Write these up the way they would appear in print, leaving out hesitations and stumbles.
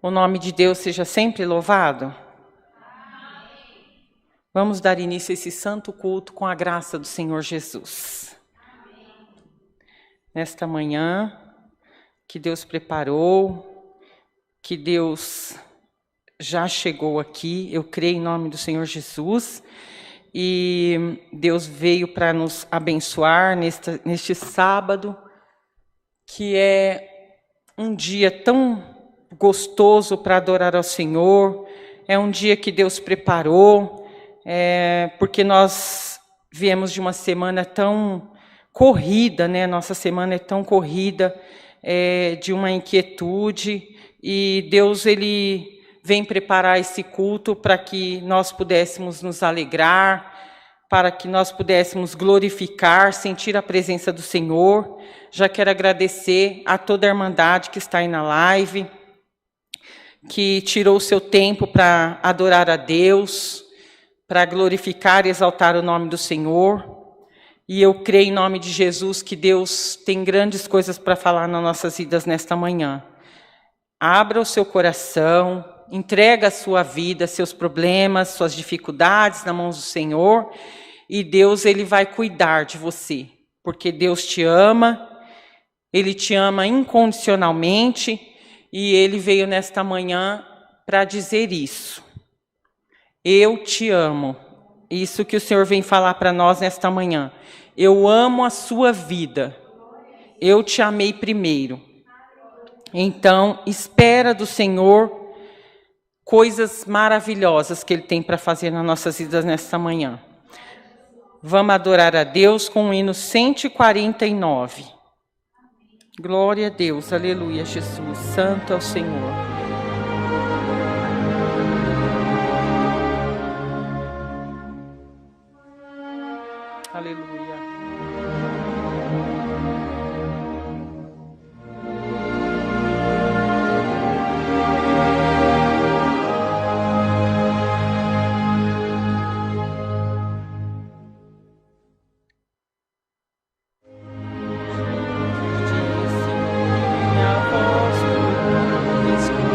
O nome de Deus seja sempre louvado. Vamos dar início a esse santo culto com a graça do Senhor Jesus. Nesta manhã, que Deus preparou, que Deus já chegou aqui, eu creio em nome do Senhor Jesus, e Deus veio para nos abençoar neste sábado, que é um dia tão gostoso para adorar ao Senhor, é um dia que Deus preparou, porque nós viemos de uma semana tão corrida, né? Nossa semana é tão corrida, de uma inquietude, e Deus, Ele vem preparar esse culto para que nós pudéssemos nos alegrar, para que nós pudéssemos glorificar, sentir a presença do Senhor. Já quero agradecer a toda a Irmandade que está aí na live, que tirou o seu tempo para adorar a Deus, para glorificar e exaltar o nome do Senhor. E eu creio em nome de Jesus que Deus tem grandes coisas para falar nas nossas vidas nesta manhã. Abra o seu coração, entrega a sua vida, seus problemas, suas dificuldades nas mãos do Senhor, e Deus, Ele vai cuidar de você, porque Deus te ama, Ele te ama incondicionalmente, e Ele veio nesta manhã para dizer isso. Eu te amo. Isso que o Senhor vem falar para nós nesta manhã. Eu amo a sua vida. Eu te amei primeiro. Então, espera do Senhor coisas maravilhosas que Ele tem para fazer nas nossas vidas nesta manhã. Vamos adorar a Deus com o hino 149. Glória a Deus, aleluia, Jesus, santo é o Senhor. Aleluia. Minha voz tu escuta.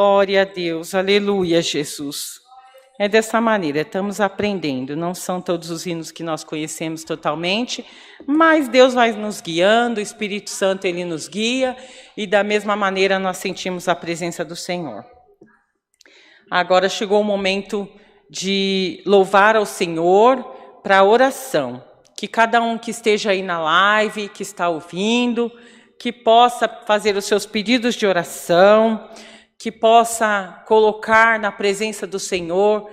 Glória a Deus, aleluia, Jesus. É dessa maneira, estamos aprendendo. Não são todos os hinos que nós conhecemos totalmente, mas Deus vai nos guiando, o Espírito Santo ele nos guia, e da mesma maneira nós sentimos a presença do Senhor. Agora chegou o momento de louvar ao Senhor para a oração. Que cada um que esteja aí na live, que está ouvindo, que possa fazer os seus pedidos de oração, que possa colocar na presença do Senhor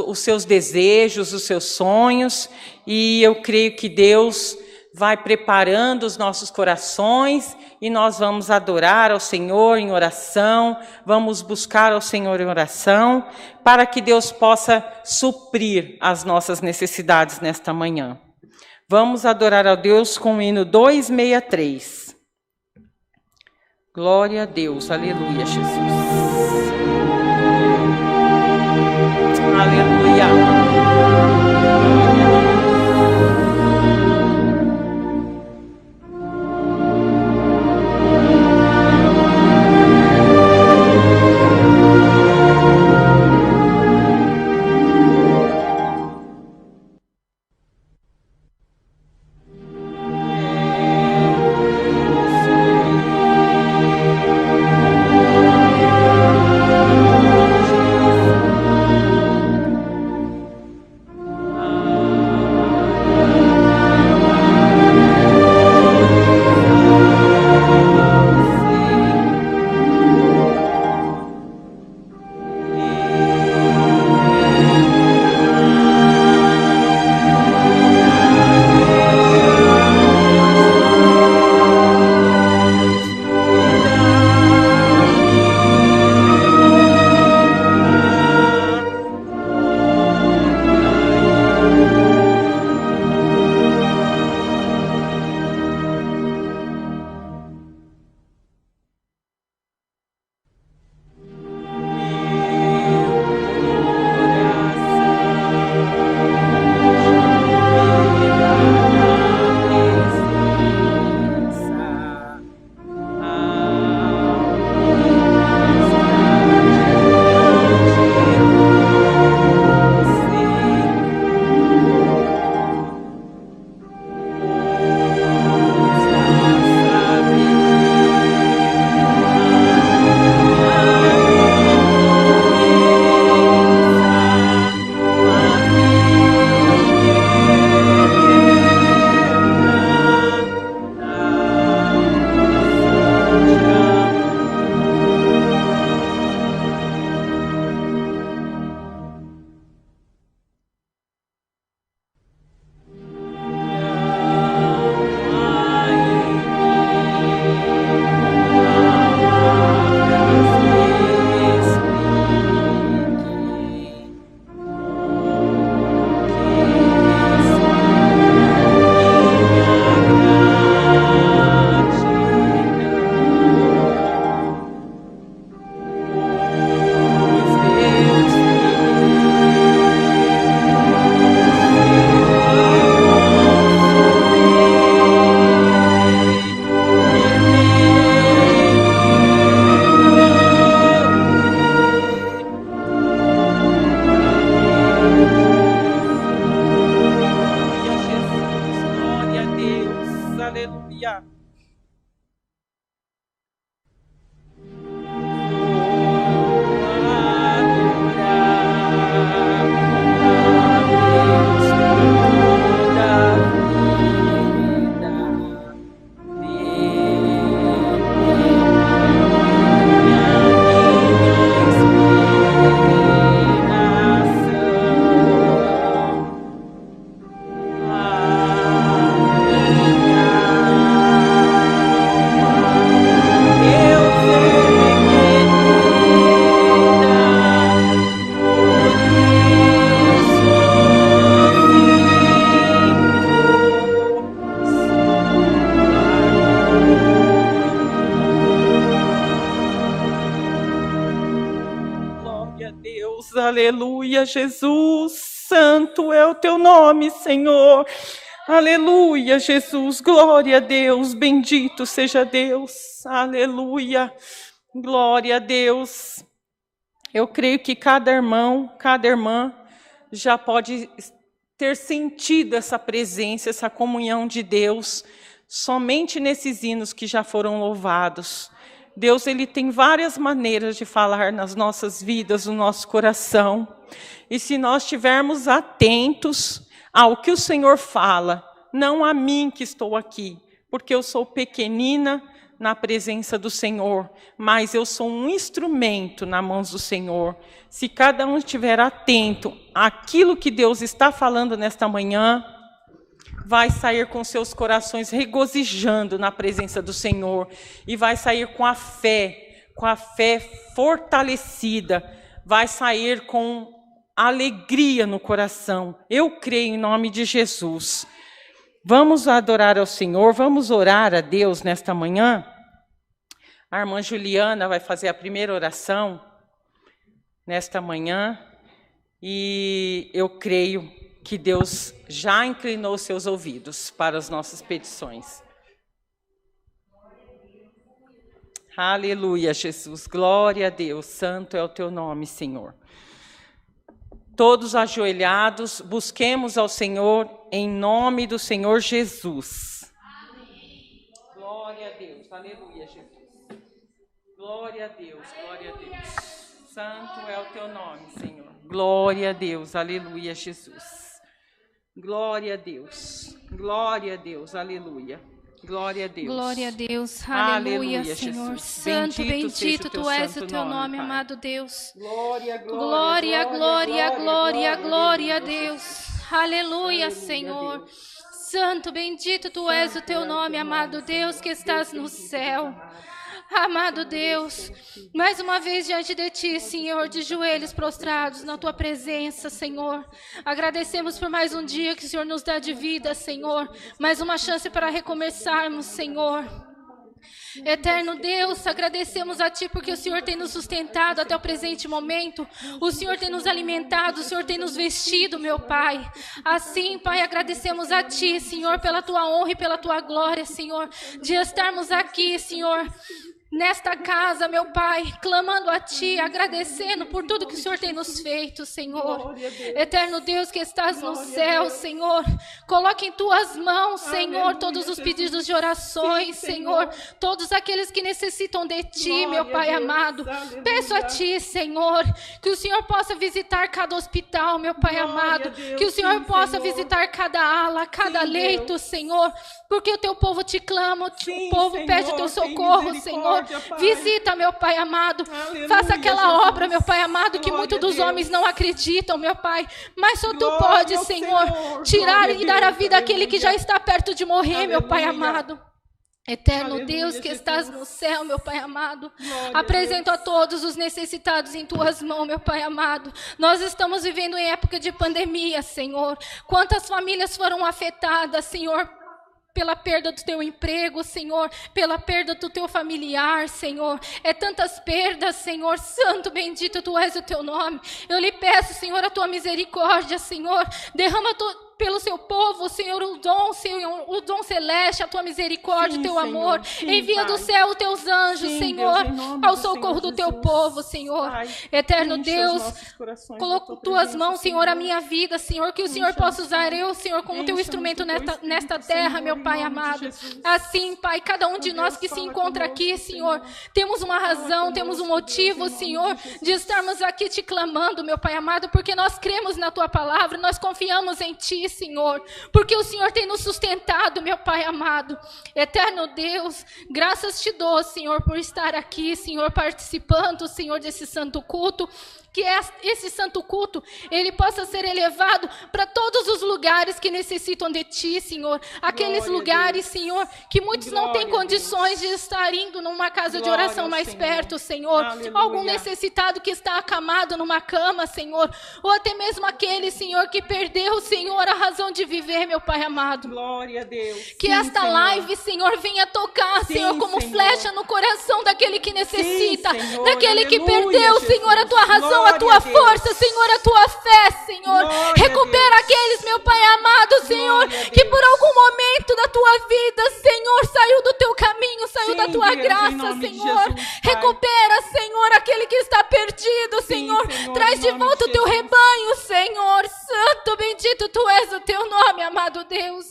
os seus desejos, os seus sonhos, e eu creio que Deus vai preparando os nossos corações e nós vamos adorar ao Senhor em oração, vamos buscar ao Senhor em oração, para que Deus possa suprir as nossas necessidades nesta manhã. Vamos adorar a Deus com o hino 263. Glória a Deus, aleluia, Jesus. Aleluia. Aleluia, Jesus, santo é o teu nome, Senhor. Aleluia, Jesus, glória a Deus, bendito seja Deus. Aleluia, Glória a Deus. Eu creio que cada irmão, cada irmã já pode ter sentido essa presença, essa comunhão de Deus, somente nesses hinos que já foram louvados. Deus, ele tem várias maneiras de falar nas nossas vidas, no nosso coração. E se nós estivermos atentos ao que o Senhor fala, não a mim que estou aqui, porque eu sou pequenina na presença do Senhor, mas eu sou um instrumento nas mãos do Senhor. Se cada um estiver atento àquilo que Deus está falando nesta manhã, vai sair com seus corações regozijando na presença do Senhor e vai sair com a fé fortalecida, vai sair com alegria no coração. Eu creio em nome de Jesus. Vamos adorar ao Senhor, vamos orar a Deus nesta manhã. A irmã Juliana vai fazer a primeira oração nesta manhã e eu creio que Deus já inclinou seus ouvidos para as nossas petições. Aleluia, Jesus. Glória a Deus. Santo é o teu nome, Senhor. Todos ajoelhados, busquemos ao Senhor em nome do Senhor Jesus. Amém. Glória a Deus. Aleluia, Jesus. Glória a Deus. Glória a Deus. Santo é o teu nome, Senhor. Glória a Deus. Aleluia, Jesus. Glória a Deus. Glória a Deus. Aleluia. Glória a Deus. Glória a Deus. Aleluia, Senhor. Jesus. Santo, bendito tu és o teu nome, Pai. amado Deus. Glória, Glória, glória, glória, glória a Deus. Aleluia, Senhor. Santo, bendito tu és o teu nome, amado Deus, que estás no céu. Amado Deus, mais uma vez diante de Ti, Senhor, de joelhos prostrados na Tua presença, Senhor. Agradecemos por mais um dia que o Senhor nos dá de vida, Senhor. Mais uma chance para recomeçarmos, Senhor. Eterno Deus, agradecemos a Ti porque o Senhor tem nos sustentado até o presente momento. O Senhor tem nos alimentado, o Senhor tem nos vestido, meu Pai. Assim, Pai, agradecemos a Ti, Senhor, pela Tua honra e pela Tua glória, Senhor, de estarmos aqui, Senhor, nesta casa, meu Pai, clamando a Ti, agradecendo por tudo que o Senhor tem nos feito, Senhor. Eterno Deus que estás no céu, Senhor, coloque em Tuas mãos, Senhor, todos os pedidos de orações, Senhor, todos aqueles que necessitam de Ti, meu Pai amado. Peço a Ti, Senhor, que o Senhor possa visitar cada hospital, meu Pai amado, que o Senhor possa visitar cada ala, cada leito, Senhor, porque o Teu povo te clama, o povo pede o Teu socorro, Senhor. Visita, meu Pai amado. Aleluia, faça aquela Jesus. Obra, meu Pai amado, que muitos dos homens não acreditam, meu Pai. Mas só Tu pode, Senhor, tirar e dar a vida àquele que já está perto de morrer, aleluia, meu Pai amado. Eterno aleluia, Deus que Jesus. Estás no céu, meu Pai amado. Glória apresento a todos os necessitados em Tuas mãos, meu Pai amado. Nós estamos vivendo em época de pandemia, Senhor. Quantas famílias foram afetadas, Senhor, pela perda do Teu emprego, Senhor, pela perda do Teu familiar, Senhor. É tantas perdas, Senhor. Santo, bendito Tu és o Teu nome. Eu lhe peço, Senhor, a Tua misericórdia, Senhor. Derrama pelo Seu povo, Senhor, o dom celeste, a Tua misericórdia, sim, o Teu Senhor, amor. Sim, Envia Pai. Do céu os Teus anjos, sim, Senhor, Deus, ao socorro do Teu povo, Senhor. Pai, eterno Deus, coloco Tuas mãos, Senhor, a minha vida, Senhor, que o Senhor possa usar eu, Senhor, como Teu instrumento nesta terra, meu Pai amado. Assim, Pai, cada um de nós que se encontra aqui, Senhor, temos uma razão, temos um motivo, Senhor, de estarmos aqui Te clamando, meu Pai amado, porque nós cremos na Tua palavra, nós confiamos em Ti, Senhor, porque o Senhor tem nos sustentado, meu Pai amado. Eterno Deus, graças Te dou, Senhor, por estar aqui, Senhor, participando, Senhor, desse santo culto. Que esse santo culto, ele possa ser elevado para todos os lugares que necessitam de Ti, Senhor. Aqueles lugares, Senhor, que muitos não têm condições de estar indo numa casa de oração mais perto, Senhor. Algum necessitado que está acamado numa cama, Senhor. Ou até mesmo aquele, Senhor, que perdeu, Senhor, a razão de viver, meu Pai amado. Glória a Deus. Que esta live, Senhor, venha tocar, Senhor, como flecha no coração daquele que necessita, daquele que perdeu, Senhor, a Tua razão, a Tua força, Senhor, a Tua fé, Senhor. Recupera aqueles, meu Pai amado, Senhor, que por algum momento da Tua vida, Senhor, saiu do Teu caminho, saiu da Tua tua graça, Senhor. Recupera, Senhor, aquele que está perdido, Senhor. Traz de volta o teu rebanho, Senhor. Santo, bendito tu és o teu nome, amado Deus.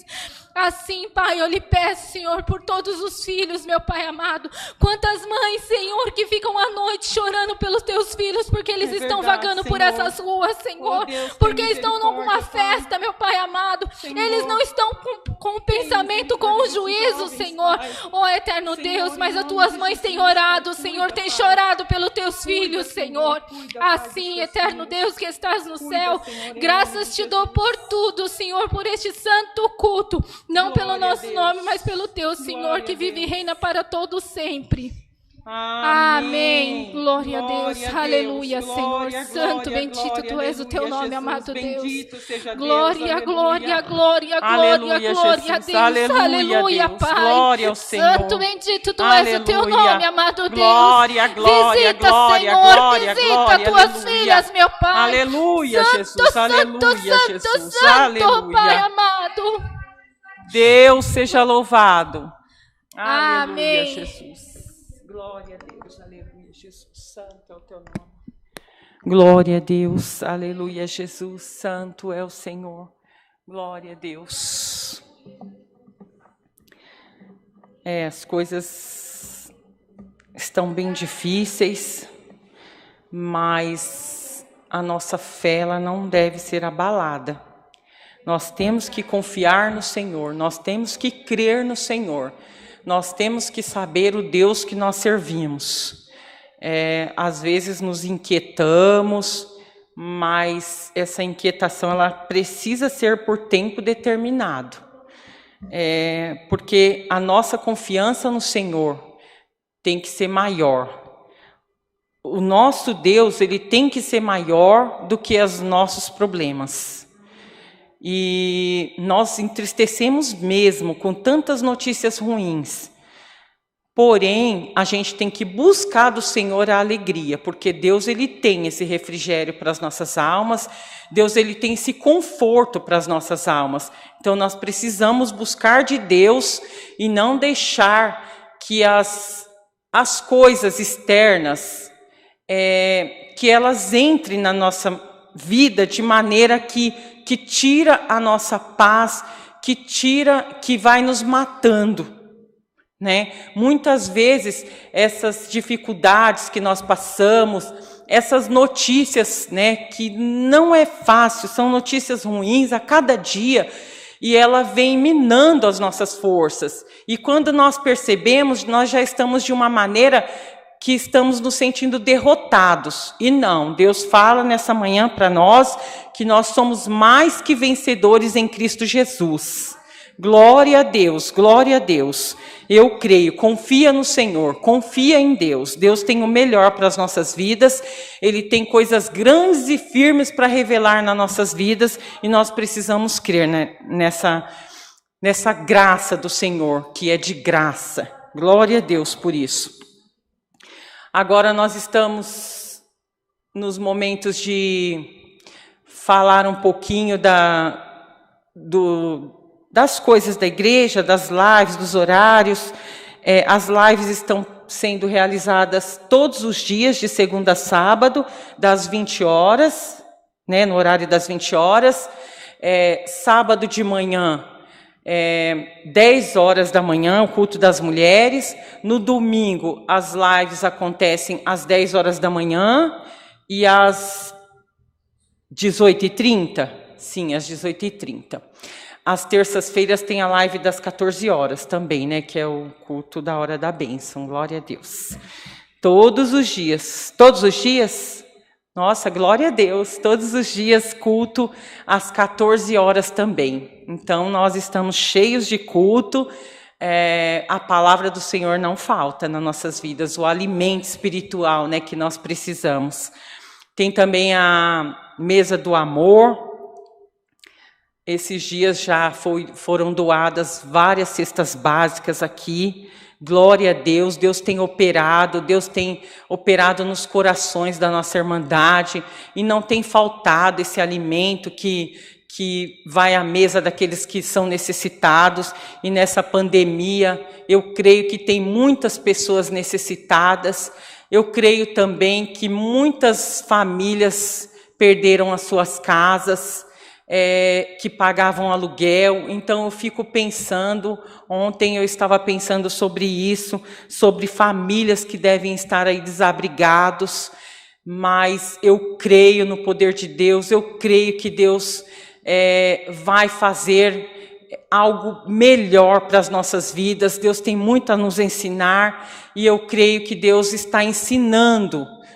Assim, Pai, eu lhe peço, Senhor, por todos os filhos, meu Pai amado. Quantas mães, Senhor, que ficam à noite chorando pelos teus filhos, porque eles estão vagando por essas ruas, Senhor. Porque estão em alguma festa, meu Pai amado. Eles não estão com o pensamento, com o juízo, Senhor. Ó eterno Deus, mas as tuas mães têm orado, Senhor, têm chorado pelos teus filhos, Senhor. Assim, eterno Deus que estás no céu, graças te dou por tudo, Senhor, por este santo culto. Não pelo nosso nome, mas pelo teu, Senhor, que vive e reina para todo sempre. Amém. Glória a Deus. Aleluia, Senhor. Santo, bendito tu és o teu nome, amado Deus. Glória, glória, glória, glória, glória a Deus. Aleluia, Pai. Glória ao Senhor. Santo, bendito tu és o teu nome, amado Deus. Glória, glória, visita, glória, Senhor, glória, visita glória, tuas aleluia. filhas, meu Pai. Aleluia, Santo, Jesus. Aleluia, Santo, Jesus. Santo, Aleluia. Pai amado. Deus seja louvado. Amém. Aleluia, Jesus. Glória a Deus. Aleluia, Jesus. Santo é o teu nome. Glória a Deus. Aleluia, Jesus. Santo é o Senhor. Glória a Deus. As coisas estão bem difíceis, mas a nossa fé ela não deve ser abalada. Nós temos que confiar no Senhor, nós temos que crer no Senhor, nós temos que saber o Deus que nós servimos. Às vezes nos inquietamos, mas essa inquietação ela precisa ser por tempo determinado. Porque a nossa confiança no Senhor tem que ser maior. O nosso Deus ele tem que ser maior do que os nossos problemas. E nós entristecemos mesmo com tantas notícias ruins. Porém, a gente tem que buscar do Senhor a alegria, porque Deus ele tem esse refrigério para as nossas almas, Deus ele tem esse conforto para as nossas almas. Então nós precisamos buscar de Deus e não deixar que as coisas externas, que elas entrem na nossa vida de maneira que tira a nossa paz, que vai nos matando, né? Muitas vezes essas dificuldades que nós passamos, essas notícias, né, que não é fácil, são notícias ruins a cada dia, e ela vem minando as nossas forças. E quando nós percebemos, nós já estamos de uma maneira que estamos nos sentindo derrotados. E não, Deus fala nessa manhã para nós que nós somos mais que vencedores em Cristo Jesus. Glória a Deus, glória a Deus. Eu creio, confia no Senhor, confia em Deus. Deus tem o melhor para as nossas vidas, Ele tem coisas grandes e firmes para revelar nas nossas vidas, e nós precisamos crer, né, nessa graça do Senhor, que é de graça. Glória a Deus por isso. Agora nós estamos nos momentos de falar um pouquinho das coisas da igreja, das lives, dos horários. As lives estão sendo realizadas todos os dias, de segunda a sábado, das 20 horas, né, no horário das 20 horas. Sábado de manhã, 10 horas da manhã, o culto das mulheres. No domingo, as lives acontecem às 10 horas da manhã e às 18h30. Sim, às 18h30. Às terças-feiras tem a live das 14 horas também, né? Que é o culto da hora da bênção. Glória a Deus. Todos os dias. Todos os dias? Nossa, glória a Deus. Todos os dias culto às 14 horas também. Então, nós estamos cheios de culto. A palavra do Senhor não falta nas nossas vidas. O alimento espiritual, né? Que nós precisamos. Tem também a mesa do amor. Esses dias já foram doadas várias cestas básicas aqui. Glória a Deus, Deus tem operado nos corações da nossa irmandade, e não tem faltado esse alimento que que vai à mesa daqueles que são necessitados, e nessa pandemia eu creio que tem muitas pessoas necessitadas. Eu creio também que muitas famílias perderam as suas casas, que pagavam aluguel. Então eu fico pensando, ontem eu estava pensando sobre isso, sobre famílias que devem estar aí desabrigados, mas eu creio no poder de Deus, eu creio que Deus vai fazer algo melhor para as nossas vidas. Deus tem muito a nos ensinar, e eu creio que Deus está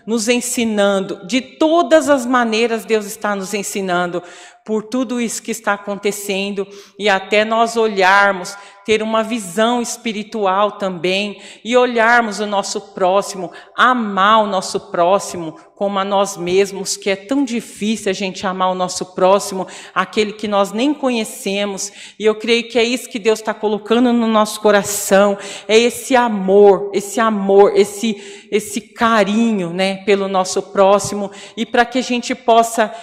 nos ensinando, de todas as maneiras Deus está nos ensinando, por tudo isso que está acontecendo, e até nós olharmos, ter uma visão espiritual também, e olharmos o nosso próximo, amar o nosso próximo como a nós mesmos, que é tão difícil a gente amar o nosso próximo, aquele que nós nem conhecemos. E eu creio que é isso que Deus está colocando no nosso coração, é esse amor, esse carinho, né, pelo nosso próximo, e para que a gente possa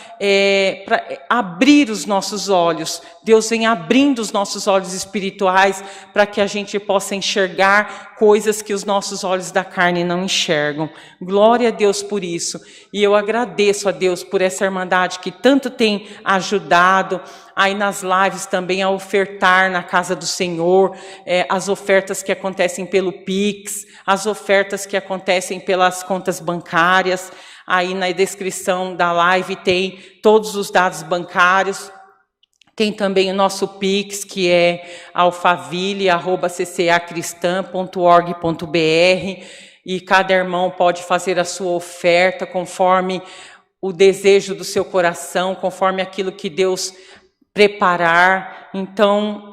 abrir os nossos olhos. Deus vem abrindo os nossos olhos espirituais para que a gente possa enxergar coisas que os nossos olhos da carne não enxergam. Glória a Deus por isso. E eu agradeço a Deus por essa irmandade que tanto tem ajudado aí nas lives também a ofertar na casa do Senhor, as ofertas que acontecem pelo Pix, as ofertas que acontecem pelas contas bancárias. Aí na descrição da live tem todos os dados bancários. Tem também o nosso Pix, que é alfaville@ccacristã.org.br, e cada irmão pode fazer a sua oferta conforme o desejo do seu coração, conforme aquilo que Deus preparar. Então,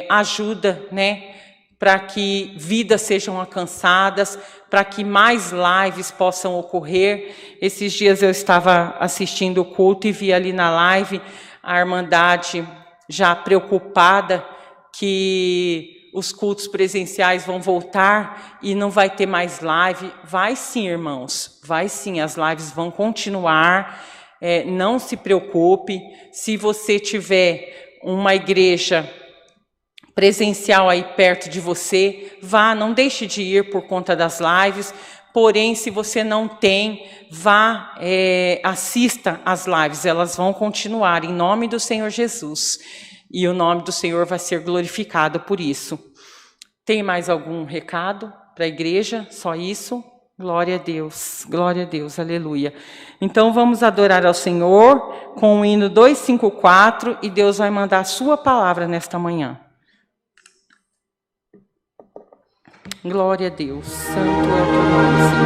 ajuda, né, para que vidas sejam alcançadas, para que mais lives possam ocorrer. Esses dias eu estava assistindo o culto e vi ali na live a irmandade já preocupada que os cultos presenciais vão voltar e não vai ter mais live. Vai sim, irmãos, vai sim, as lives vão continuar, não se preocupe. Se você tiver uma igreja presencial aí perto de você, vá, não deixe de ir por conta das lives. Porém, se você não tem, vá, assista às lives, elas vão continuar em nome do Senhor Jesus, e o nome do Senhor vai ser glorificado por isso. Tem mais algum recado para a igreja? Só isso? Glória a Deus, aleluia. Então vamos adorar ao Senhor com o hino 254, e Deus vai mandar a sua palavra nesta manhã. Glória a Deus, santo é o teu nome, Senhor.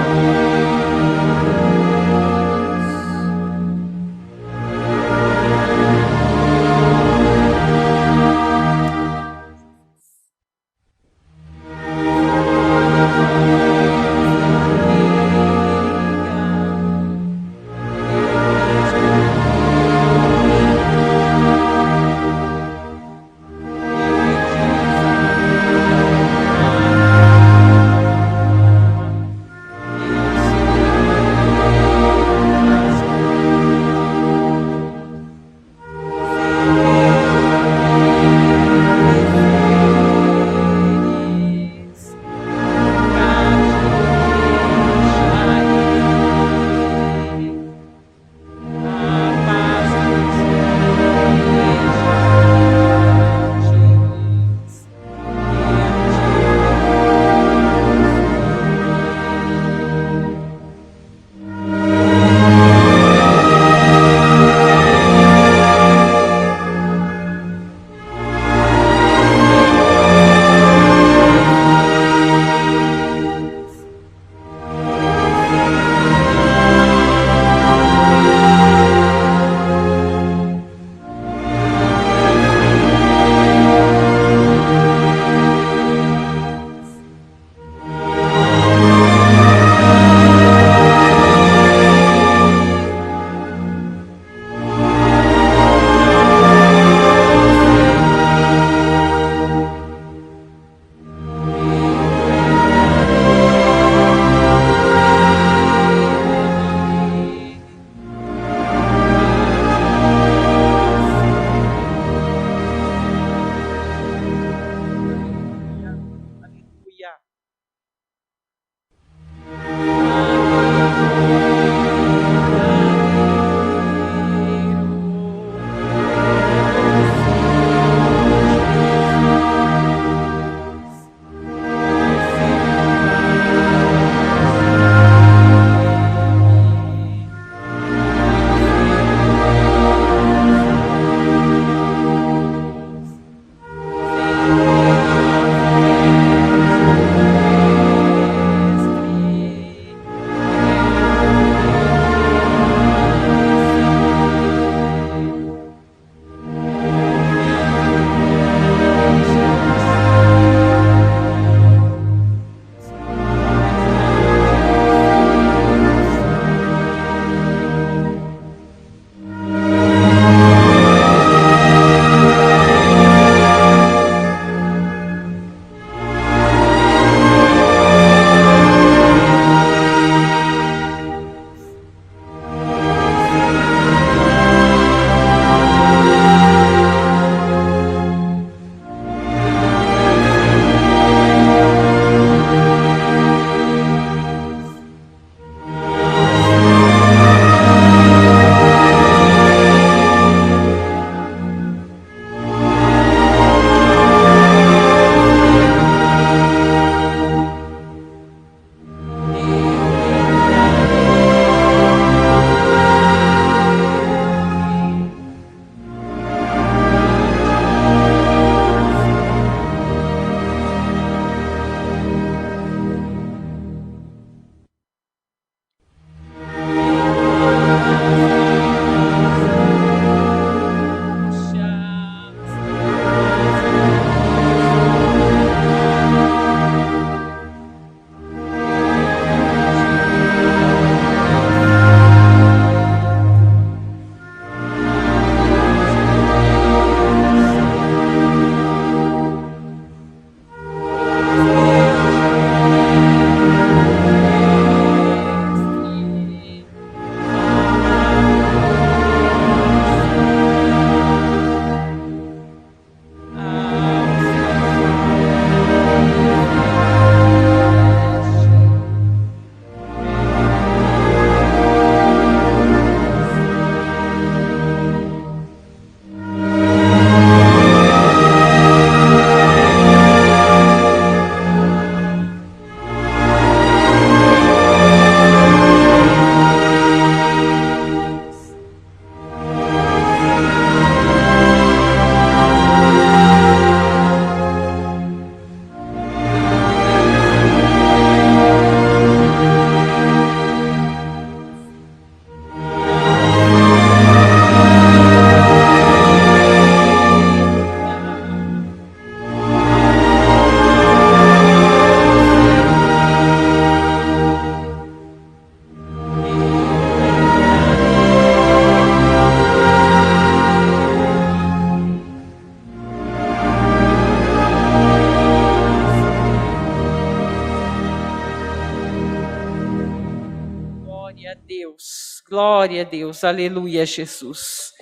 Glória a Deus, aleluia, Jesus.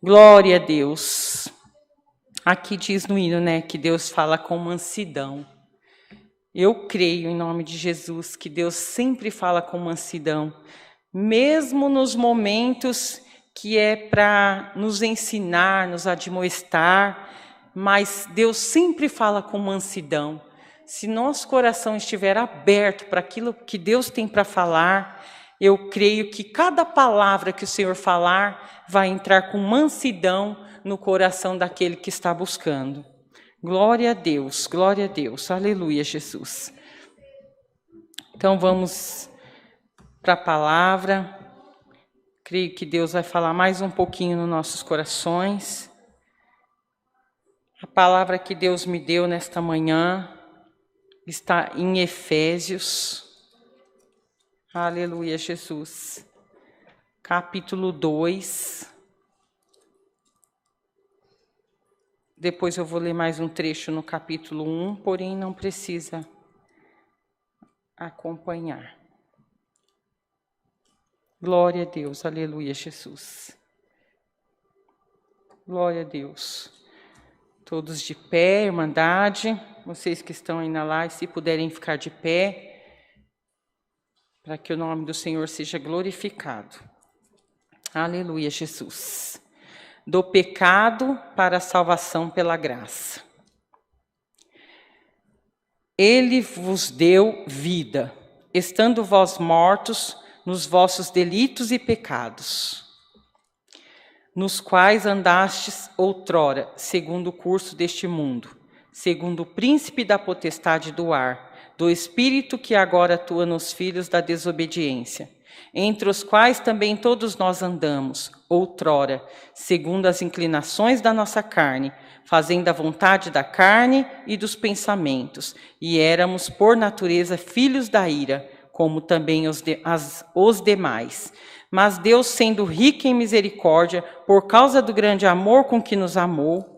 Glória a Deus. Aqui diz no hino, né, que Deus fala com mansidão. Eu creio em nome de Jesus que Deus sempre fala com mansidão, mesmo nos momentos que é para nos ensinar, nos admoestar, mas Deus sempre fala com mansidão. Se nosso coração estiver aberto para aquilo que Deus tem para falar, eu creio que cada palavra que o Senhor falar vai entrar com mansidão no coração daquele que está buscando. Glória a Deus, aleluia, Jesus. Então vamos para a palavra. Creio que Deus vai falar mais um pouquinho nos nossos corações. A palavra que Deus me deu nesta manhã está em Efésios. Aleluia, Jesus. Capítulo 2. Depois eu vou ler mais um trecho no capítulo 1, porém não precisa acompanhar. Glória a Deus, aleluia, Jesus. Glória a Deus. Todos de pé, irmandade, vocês que estão aí na live, se puderem ficar de pé, para que o nome do Senhor seja glorificado. Aleluia, Jesus. Do pecado para a salvação pela graça. Ele vos deu vida, estando vós mortos nos vossos delitos e pecados, nos quais andastes outrora, segundo o curso deste mundo, segundo o príncipe da potestade do ar, do espírito que agora atua nos filhos da desobediência, entre os quais também todos nós andamos, outrora, segundo as inclinações da nossa carne, fazendo a vontade da carne e dos pensamentos, e éramos, por natureza, filhos da ira, como também os demais. Mas Deus, sendo rico em misericórdia, por causa do grande amor com que nos amou,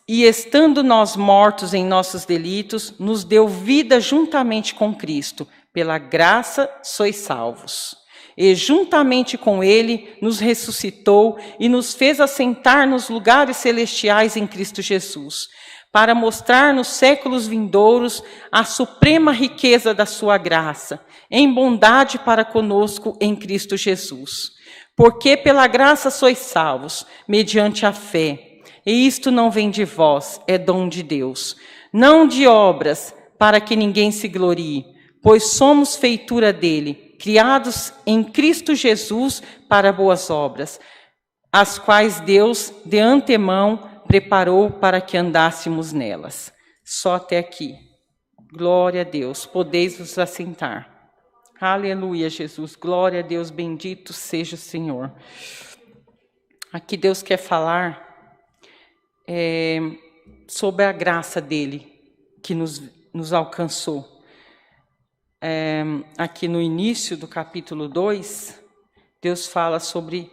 e estando nós mortos em nossos delitos, nos deu vida juntamente com Cristo. Pela graça sois salvos. E juntamente com Ele nos ressuscitou e nos fez assentar nos lugares celestiais em Cristo Jesus, para mostrar nos séculos vindouros a suprema riqueza da sua graça, em bondade para conosco em Cristo Jesus. Porque pela graça sois salvos, mediante a fé. E isto não vem de vós, é dom de Deus. Não de obras, para que ninguém se glorie, pois somos feitura dele, criados em Cristo Jesus para boas obras, as quais Deus, de antemão, preparou para que andássemos nelas. Só até aqui. Glória a Deus. Podeis vos assentar. Aleluia, Jesus. Glória a Deus. Bendito seja o Senhor. Aqui Deus quer falar sobre a graça dele que nos alcançou. Aqui no início do capítulo 2, Deus fala sobre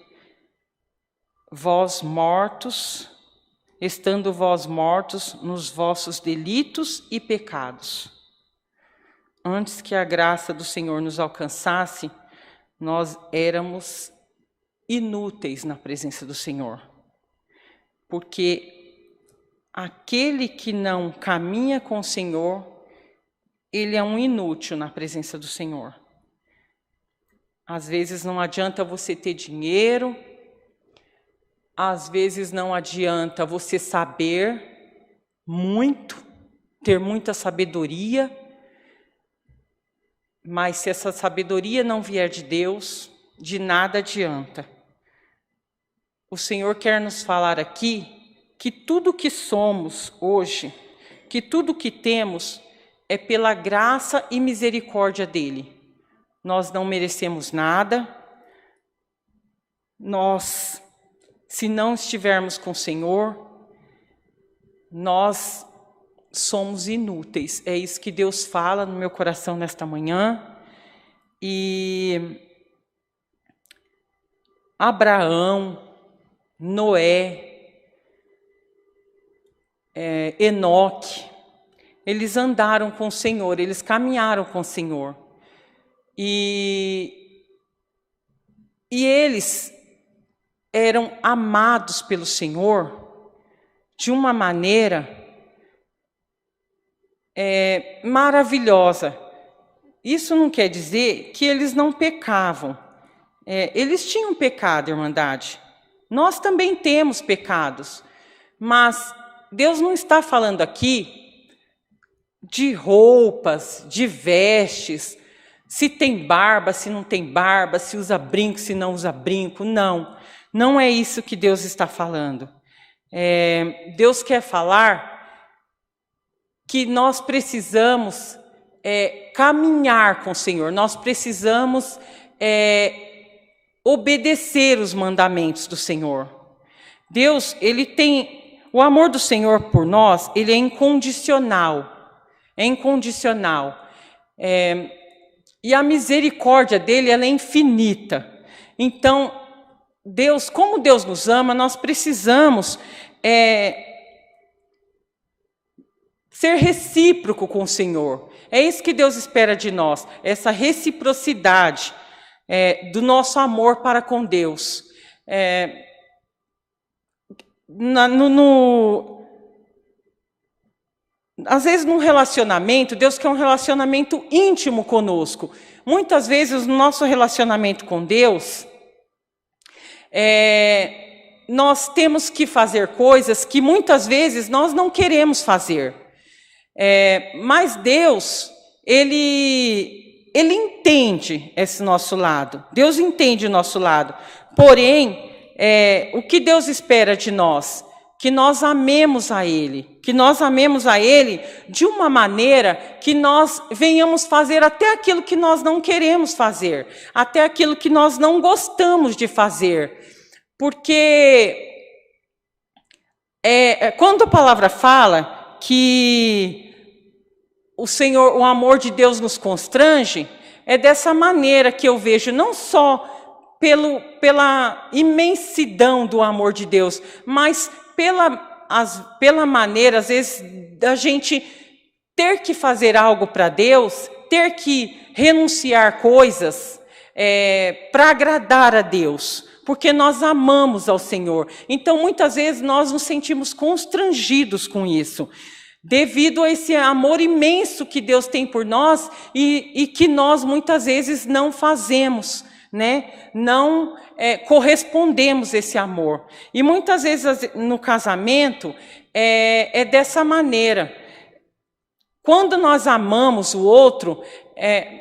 vós mortos, estando vós mortos nos vossos delitos e pecados. Antes que a graça do Senhor nos alcançasse, nós éramos inúteis na presença do Senhor. Porque aquele que não caminha com o Senhor, ele é um inútil na presença do Senhor. Às vezes não adianta você ter dinheiro, às vezes não adianta você saber muito, ter muita sabedoria, mas se essa sabedoria não vier de Deus, de nada adianta. O Senhor quer nos falar aqui que tudo que somos hoje, que tudo que temos, é pela graça e misericórdia dele. Nós não merecemos nada. Nós, se não estivermos com o Senhor, nós somos inúteis. É isso que Deus fala no meu coração nesta manhã. E Abraão, Noé, Enoque, eles andaram com o Senhor, eles caminharam com o Senhor. E E eles eram amados pelo Senhor de uma maneira maravilhosa. Isso não quer dizer que eles não pecavam. Eles tinham pecado, irmandade. Nós também temos pecados. Mas Deus não está falando aqui de roupas, de vestes, se tem barba, se não tem barba, se usa brinco, se não usa brinco. Não, não é isso que Deus está falando. Deus quer falar que nós precisamos caminhar com o Senhor, nós precisamos obedecer os mandamentos do Senhor. Deus, ele tem, o amor do Senhor por nós, ele é incondicional, e a misericórdia dele, ela é infinita. Então, Deus, como Deus nos ama, nós precisamos ser recíproco com o Senhor. É isso que Deus espera de nós, essa reciprocidade do nosso amor para com Deus. Às vezes, num relacionamento, Deus quer um relacionamento íntimo conosco. Muitas vezes, no nosso relacionamento com Deus, nós temos que fazer coisas que muitas vezes nós não queremos fazer. Mas Deus, Ele entende esse nosso lado. Deus entende o nosso lado. Porém, o que Deus espera de nós? Que nós amemos a Ele. Que nós amemos a Ele de uma maneira que nós venhamos fazer até aquilo que nós não queremos fazer. Até aquilo que nós não gostamos de fazer. Porque quando a palavra fala que o Senhor, o amor de Deus nos constrange, é dessa maneira que eu vejo, não só pela imensidão do amor de Deus, mas pela maneira, às vezes, da gente ter que fazer algo para Deus, ter que renunciar coisas para agradar a Deus, porque nós amamos ao Senhor. Então, muitas vezes, nós nos sentimos constrangidos com isso, devido a esse amor imenso que Deus tem por nós e que nós, muitas vezes, não fazemos, né? Não correspondemos a esse amor. E muitas vezes, no casamento, é dessa maneira. Quando nós amamos o outro,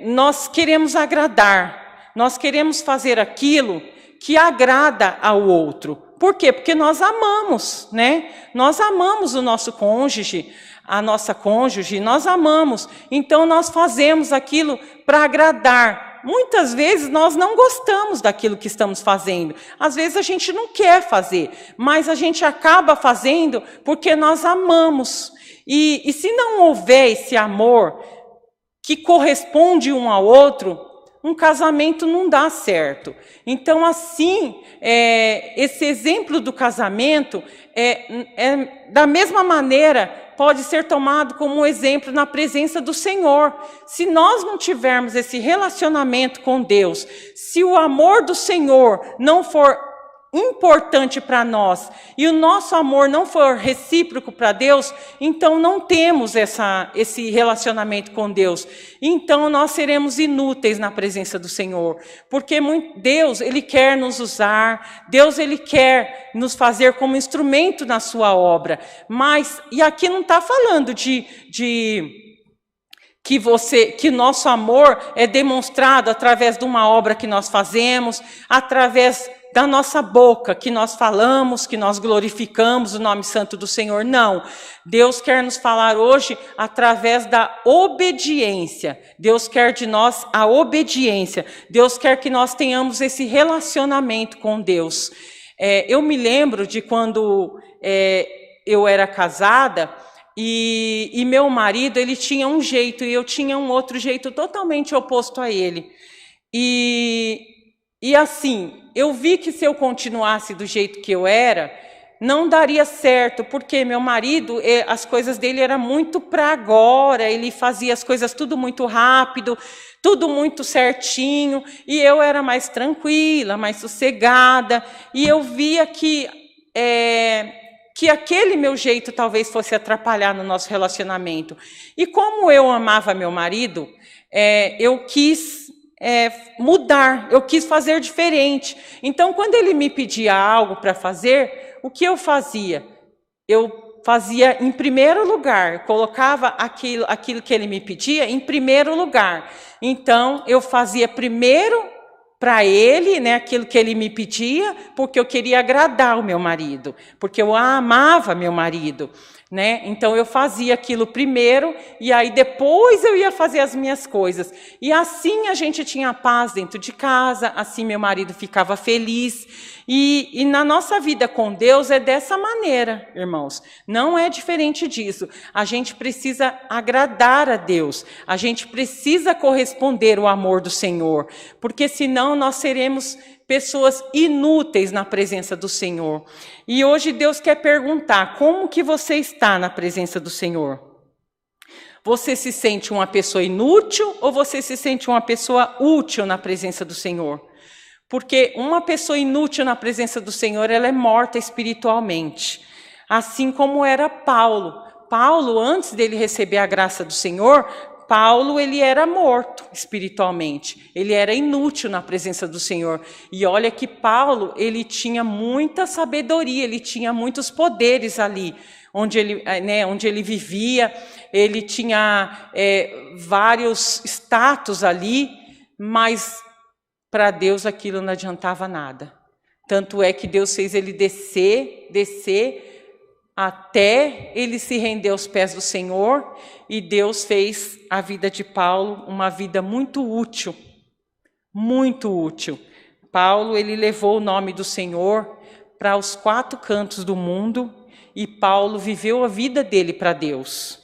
nós queremos agradar, nós queremos fazer aquilo que agrada ao outro. Por quê? Porque nós amamos, né? Nós amamos o nosso cônjuge, a nossa cônjuge, nós amamos. Então, nós fazemos aquilo para agradar. Muitas vezes, nós não gostamos daquilo que estamos fazendo. Às vezes, a gente não quer fazer, mas a gente acaba fazendo porque nós amamos. E se não houver esse amor que corresponde um ao outro, um casamento não dá certo. Então, assim, esse exemplo do casamento, da mesma maneira, pode ser tomado como um exemplo na presença do Senhor. Se nós não tivermos esse relacionamento com Deus, se o amor do Senhor não for importante para nós e o nosso amor não for recíproco para Deus, então não temos esse relacionamento com Deus. Então nós seremos inúteis na presença do Senhor, porque Deus, Ele quer nos usar, Deus, Ele quer nos fazer como instrumento na sua obra. Mas, e aqui não está falando que nosso amor é demonstrado através de uma obra que nós fazemos, através da nossa boca, que nós falamos, que nós glorificamos o nome santo do Senhor. Não. Deus quer nos falar hoje através da obediência. Deus quer de nós a obediência. Deus quer que nós tenhamos esse relacionamento com Deus. Eu me lembro de quando eu era casada e meu marido, ele tinha um jeito e eu tinha um outro jeito totalmente oposto a ele. E assim, eu vi que se eu continuasse do jeito que eu era, não daria certo, porque meu marido, as coisas dele eram muito para agora, ele fazia as coisas tudo muito rápido, tudo muito certinho, e eu era mais tranquila, mais sossegada, e eu via que aquele meu jeito talvez fosse atrapalhar no nosso relacionamento. E como eu amava meu marido, eu quis mudar, eu quis fazer diferente. Então, quando ele me pedia algo para fazer, o que eu fazia? Eu fazia em primeiro lugar, colocava aquilo que ele me pedia em primeiro lugar. Então, eu fazia primeiro para ele, né, aquilo que ele me pedia, porque eu queria agradar o meu marido, porque eu amava meu marido, né? Então eu fazia aquilo primeiro e aí depois eu ia fazer as minhas coisas. E assim a gente tinha paz dentro de casa, assim meu marido ficava feliz. E na nossa vida com Deus é dessa maneira, irmãos. Não é diferente disso. A gente precisa agradar a Deus. A gente precisa corresponder ao amor do Senhor, porque senão nós seremos pessoas inúteis na presença do Senhor. E hoje Deus quer perguntar, como que você está na presença do Senhor? Você se sente uma pessoa inútil ou você se sente uma pessoa útil na presença do Senhor? Porque uma pessoa inútil na presença do Senhor, ela é morta espiritualmente. Assim como era Paulo. Paulo, antes dele receber a graça do Senhor, Paulo, ele era morto espiritualmente, ele era inútil na presença do Senhor. E olha que Paulo, ele tinha muita sabedoria, ele tinha muitos poderes ali, onde ele vivia, ele tinha vários status ali, mas para Deus aquilo não adiantava nada. Tanto é que Deus fez ele descer, até ele se render aos pés do Senhor, e Deus fez a vida de Paulo uma vida muito útil, muito útil. Paulo, ele levou o nome do Senhor para os 4 cantos do mundo, e Paulo viveu a vida dele para Deus.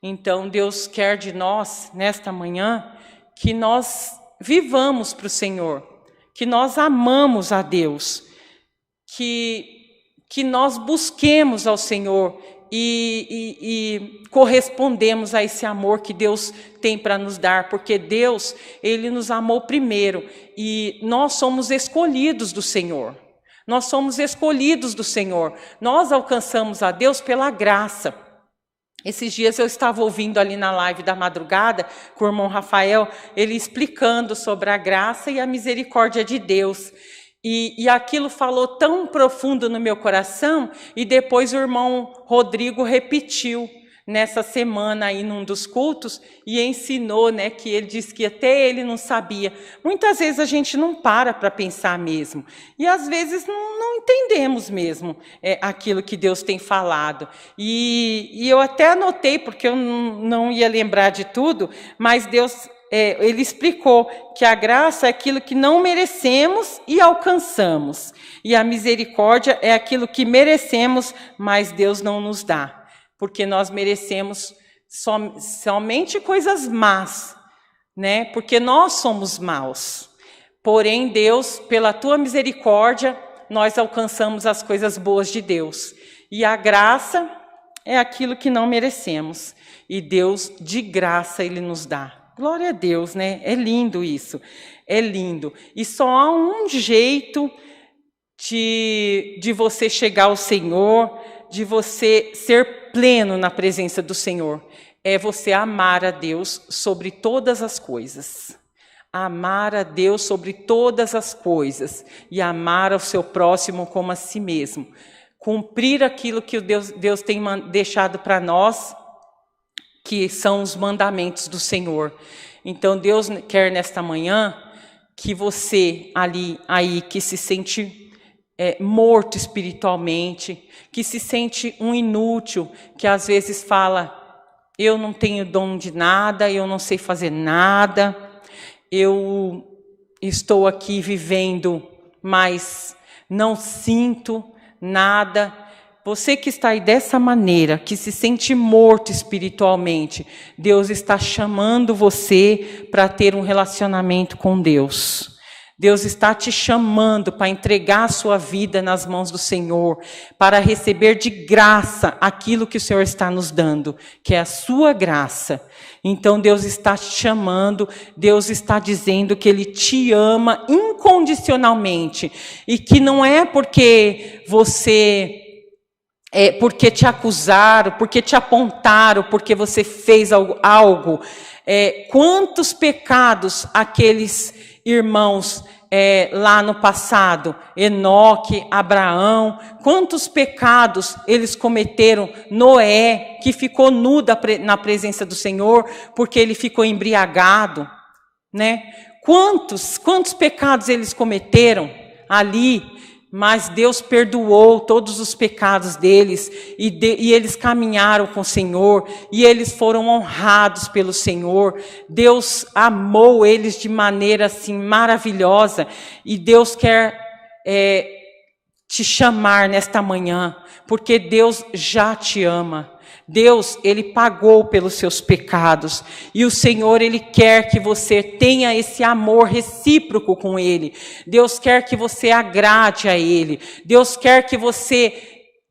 Então, Deus quer de nós, nesta manhã, que nós vivamos para o Senhor, que nós amamos a Deus, que nós busquemos ao Senhor e correspondemos a esse amor que Deus tem para nos dar, porque Deus, ele nos amou primeiro e nós somos escolhidos do Senhor. Nós somos escolhidos do Senhor. Nós alcançamos a Deus pela graça. Esses dias eu estava ouvindo ali na live da madrugada com o irmão Rafael, ele explicando sobre a graça e a misericórdia de Deus. E aquilo falou tão profundo no meu coração, e depois o irmão Rodrigo repetiu nessa semana aí num dos cultos, e ensinou, né, que ele disse que até ele não sabia. Muitas vezes a gente não para pensar mesmo, e às vezes não entendemos mesmo aquilo que Deus tem falado. E eu até anotei, porque eu não ia lembrar de tudo, mas Deus... ele explicou que a graça é aquilo que não merecemos e alcançamos. E a misericórdia é aquilo que merecemos, mas Deus não nos dá. Porque nós merecemos somente coisas más, né? Porque nós somos maus. Porém, Deus, pela tua misericórdia, nós alcançamos as coisas boas de Deus. E a graça é aquilo que não merecemos. E Deus, de graça, Ele nos dá. Glória a Deus, né? É lindo isso, é lindo. E só há um jeito de você chegar ao Senhor, de você ser pleno na presença do Senhor. É você amar a Deus sobre todas as coisas. Amar a Deus sobre todas as coisas. E amar ao seu próximo como a si mesmo. Cumprir aquilo que Deus tem deixado para nós, que são os mandamentos do Senhor. Então Deus quer nesta manhã que você aí que se sente morto espiritualmente, que se sente um inútil, que às vezes fala, eu não tenho dom de nada, eu não sei fazer nada, eu estou aqui vivendo, mas não sinto nada. Você que está aí dessa maneira, que se sente morto espiritualmente, Deus está chamando você para ter um relacionamento com Deus. Deus está te chamando para entregar a sua vida nas mãos do Senhor, para receber de graça aquilo que o Senhor está nos dando, que é a sua graça. Então Deus está te chamando, Deus está dizendo que Ele te ama incondicionalmente, e que não é porque porque te acusaram, porque te apontaram, porque você fez algo. Quantos pecados aqueles irmãos lá no passado, Enoque, Abraão, quantos pecados eles cometeram, Noé, que ficou nu na presença do Senhor, porque ele ficou embriagado, né? Quantos pecados eles cometeram ali, mas Deus perdoou todos os pecados deles, e eles caminharam com o Senhor, e eles foram honrados pelo Senhor. Deus amou eles de maneira assim maravilhosa, e Deus quer te chamar nesta manhã, porque Deus já te ama. Deus, Ele pagou pelos seus pecados, e o Senhor, Ele quer que você tenha esse amor recíproco com Ele. Deus quer que você agrade a Ele. Deus quer que você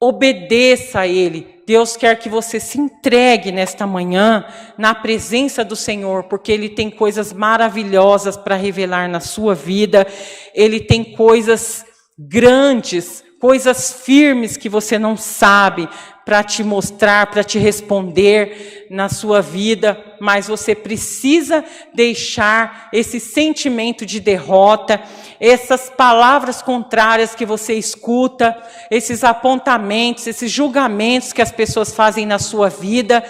obedeça a Ele. Deus quer que você se entregue nesta manhã na presença do Senhor, porque Ele tem coisas maravilhosas para revelar na sua vida. Ele tem coisas grandes, coisas firmes que você não sabe, para te mostrar, para te responder na sua vida, mas você precisa deixar esse sentimento de derrota, essas palavras contrárias que você escuta, esses apontamentos, esses julgamentos que as pessoas fazem na sua vida,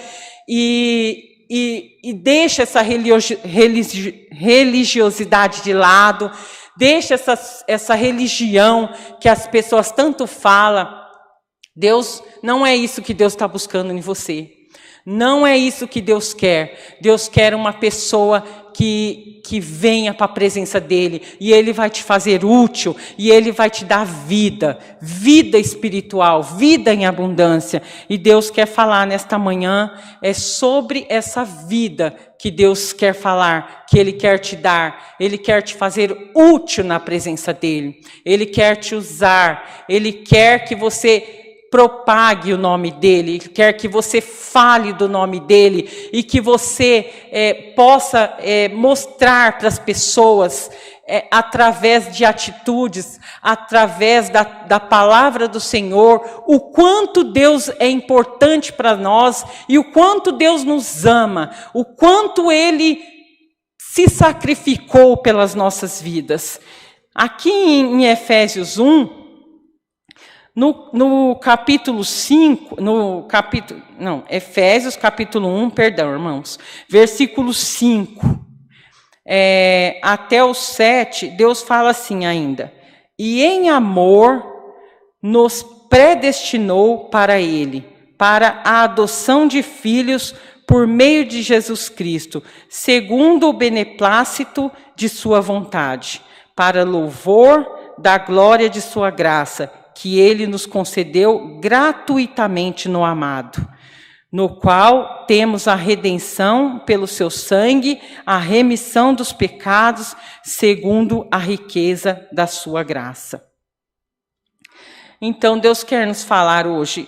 e deixa essa religiosidade de lado, deixa essa religião que as pessoas tanto falam. Deus, não é isso que Deus está buscando em você. Não é isso que Deus quer. Deus quer uma pessoa que venha para a presença dEle, e Ele vai te fazer útil, e Ele vai te dar vida espiritual, vida em abundância. E Deus quer falar nesta manhã sobre essa vida que Deus quer falar, que Ele quer te dar. Ele quer te fazer útil na presença dEle. Ele quer te usar. Ele quer que você propague o nome dEle, Ele quer que você fale do nome dEle, e que você possa mostrar para as pessoas, através de atitudes, através da palavra do Senhor, o quanto Deus é importante para nós, e o quanto Deus nos ama, o quanto Ele se sacrificou pelas nossas vidas. Aqui em Efésios 1, no capítulo 5, Efésios capítulo 1, perdão, irmãos, versículo 5, até o 7, Deus fala assim ainda: e em amor nos predestinou para Ele, para a adoção de filhos por meio de Jesus Cristo, segundo o beneplácito de sua vontade, para louvor da glória de sua graça, que Ele nos concedeu gratuitamente no amado, no qual temos a redenção pelo seu sangue, a remissão dos pecados, segundo a riqueza da sua graça. Então, Deus quer nos falar hoje.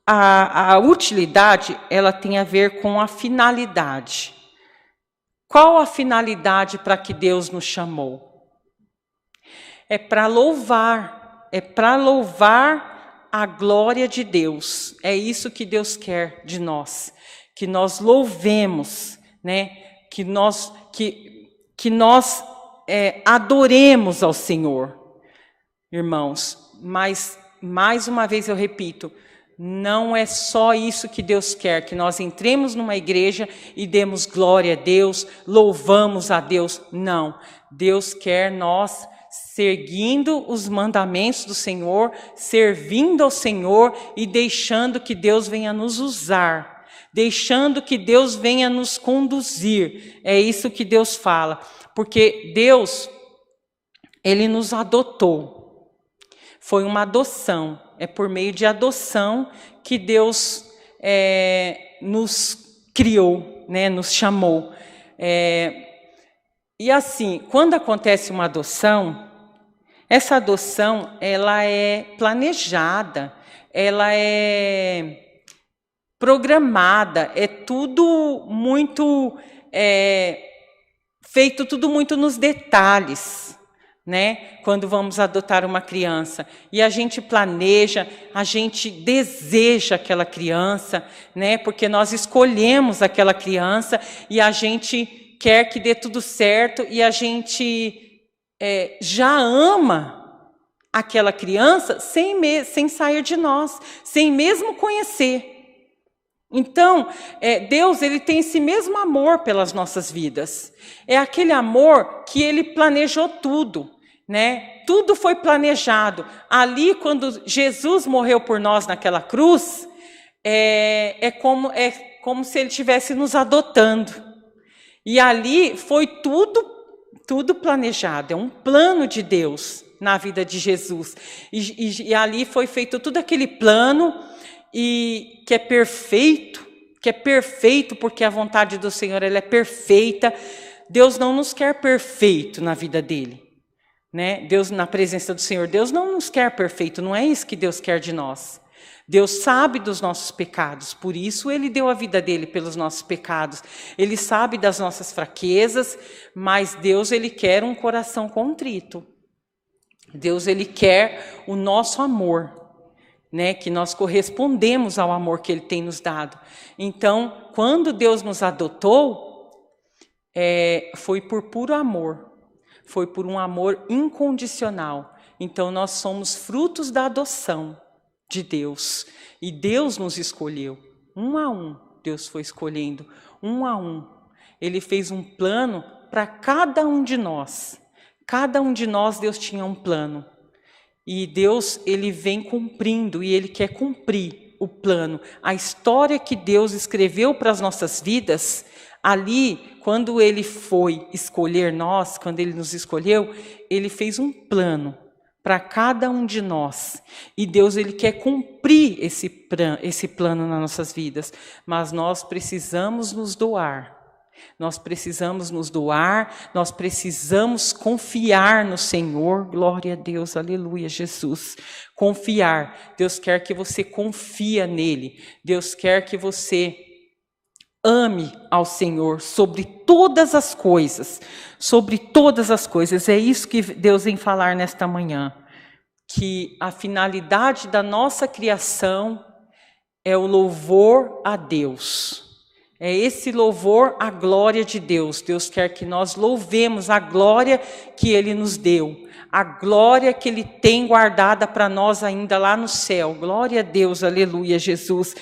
A utilidade, ela tem a ver com a finalidade. Qual a finalidade para que Deus nos chamou? É para louvar a glória de Deus. É isso que Deus quer de nós, que nós louvemos, né? Que nós adoremos ao Senhor, irmãos. Mas mais uma vez eu repito, não é só isso que Deus quer, que nós entremos numa igreja e demos glória a Deus, louvamos a Deus. Não, Deus quer nós seguindo os mandamentos do Senhor, servindo ao Senhor e deixando que Deus venha nos usar, deixando que Deus venha nos conduzir. É isso que Deus fala, porque Deus, Ele nos adotou. Foi uma adoção, é por meio de adoção que Deus nos criou, né, nos chamou. E assim, quando acontece uma adoção, essa adoção, ela é planejada, ela é programada, é tudo muito feito tudo muito nos detalhes, né? Quando vamos adotar uma criança, e a gente planeja, a gente deseja aquela criança, né? Porque nós escolhemos aquela criança e a gente quer que dê tudo certo e a gente já ama aquela criança sem sair de nós, sem mesmo conhecer. Então, Deus, ele tem esse mesmo amor pelas nossas vidas. É aquele amor que ele planejou tudo, né? Tudo foi planejado. Ali, quando Jesus morreu por nós naquela cruz, é como se ele estivesse nos adotando. E ali foi tudo planejado. É um plano de Deus na vida de Jesus. E ali foi feito todo aquele plano, e que é perfeito porque a vontade do Senhor, ela é perfeita. Deus não nos quer perfeito na vida dele, né? Deus, na presença do Senhor, Deus não nos quer perfeito, não é isso que Deus quer de nós. Deus sabe dos nossos pecados, por isso ele deu a vida dele pelos nossos pecados. Ele sabe das nossas fraquezas, mas Deus, ele quer um coração contrito. Deus, ele quer o nosso amor, né, que nós correspondemos ao amor que ele tem nos dado. Então, quando Deus nos adotou, foi por puro amor, foi por um amor incondicional. Então, nós somos frutos da adoção de Deus, e Deus nos escolheu, um a um. Deus foi escolhendo, um a um. Ele fez um plano para cada um de nós. Cada um de nós, Deus tinha um plano. E Deus, ele vem cumprindo, e ele quer cumprir o plano. A história que Deus escreveu para as nossas vidas, ali, quando ele foi escolher nós, quando ele nos escolheu, ele fez um plano para cada um de nós. E Deus, ele quer cumprir esse plano nas nossas vidas. Mas nós precisamos nos doar. Nós precisamos nos doar, nós precisamos confiar no Senhor. Glória a Deus, aleluia, Jesus. Confiar. Deus quer que você confie nele. Deus quer que você ame ao Senhor sobre todas as coisas. Sobre todas as coisas. É isso que Deus vem falar nesta manhã. Que a finalidade da nossa criação é o louvor a Deus. É esse louvor à glória de Deus. Deus quer que nós louvemos a glória que ele nos deu, a glória que ele tem guardada para nós ainda lá no céu. Glória a Deus, aleluia, Jesus.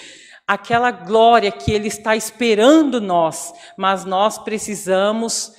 Aquela glória que ele está esperando nós, mas nós precisamos